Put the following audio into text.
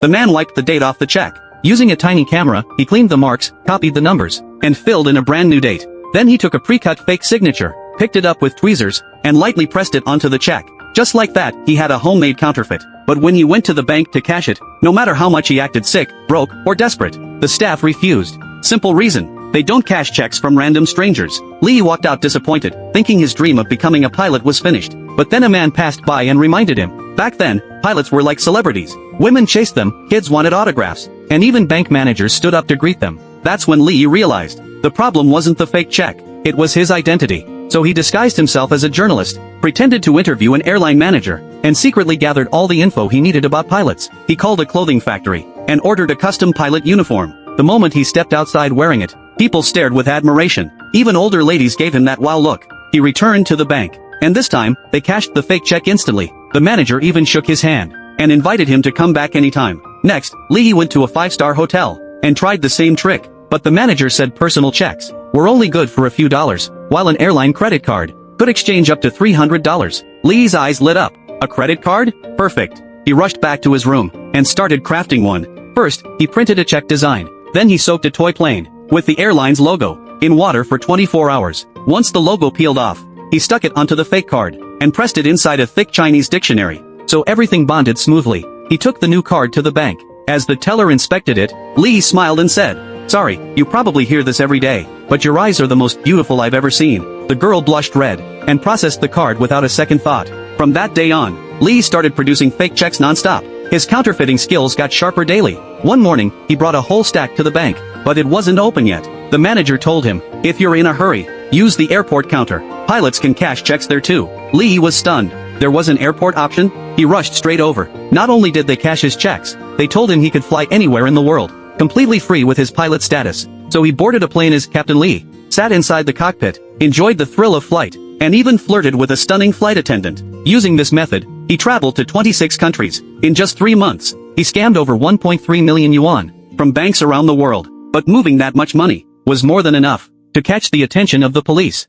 The man wiped the date off the check. Using a tiny camera, he cleaned the marks, copied the numbers, and filled in a brand new date. Then he took a pre-cut fake signature, picked it up with tweezers, and lightly pressed it onto the check. Just like that, he had a homemade counterfeit. But when he went to the bank to cash it, no matter how much he acted sick, broke, or desperate, the staff refused. Simple reason: they don't cash checks from random strangers. Lee walked out disappointed, thinking his dream of becoming a pilot was finished. But then a man passed by and reminded him. Back then, pilots were like celebrities. Women chased them, kids wanted autographs, and even bank managers stood up to greet them. That's when Lee realized the problem wasn't the fake check, it was his identity. So he disguised himself as a journalist, pretended to interview an airline manager, and secretly gathered all the info he needed about pilots. He called a clothing factory and ordered a custom pilot uniform. The moment he stepped outside wearing it, people stared with admiration. Even older ladies gave him that wow look. He returned to the bank, and this time, they cashed the fake check instantly. The manager even shook his hand and invited him to come back anytime. Next, Lee went to a 5-star hotel and tried the same trick, but the manager said personal checks were only good for a few dollars, while an airline credit card could exchange up to $300. Lee's eyes lit up. A credit card? Perfect. He rushed back to his room and started crafting one. First, he printed a check design. Then he soaked a toy plane with the airline's logo in water for 24 hours. Once the logo peeled off, he stuck it onto the fake card and pressed it inside a thick Chinese dictionary, so everything bonded smoothly. He took the new card to the bank. As the teller inspected it, Lee smiled and said, "Sorry, you probably hear this every day, but your eyes are the most beautiful I've ever seen." The girl blushed red and processed the card without a second thought. From that day on, Lee started producing fake checks non-stop. His counterfeiting skills got sharper daily. One morning, he brought a whole stack to the bank, but it wasn't open yet. The manager told him, "If you're in a hurry, use the airport counter. Pilots can cash checks there too." Lee was stunned. There was an airport option? He rushed straight over. Not only did they cash his checks, they told him he could fly anywhere in the world, completely free with his pilot status. So he boarded a plane as Captain Lee, sat inside the cockpit, enjoyed the thrill of flight, and even flirted with a stunning flight attendant. Using this method, he traveled to 26 countries. In just 3 months, he scammed over 1.3 million yuan from banks around the world. But moving that much money was more than enough to catch the attention of the police.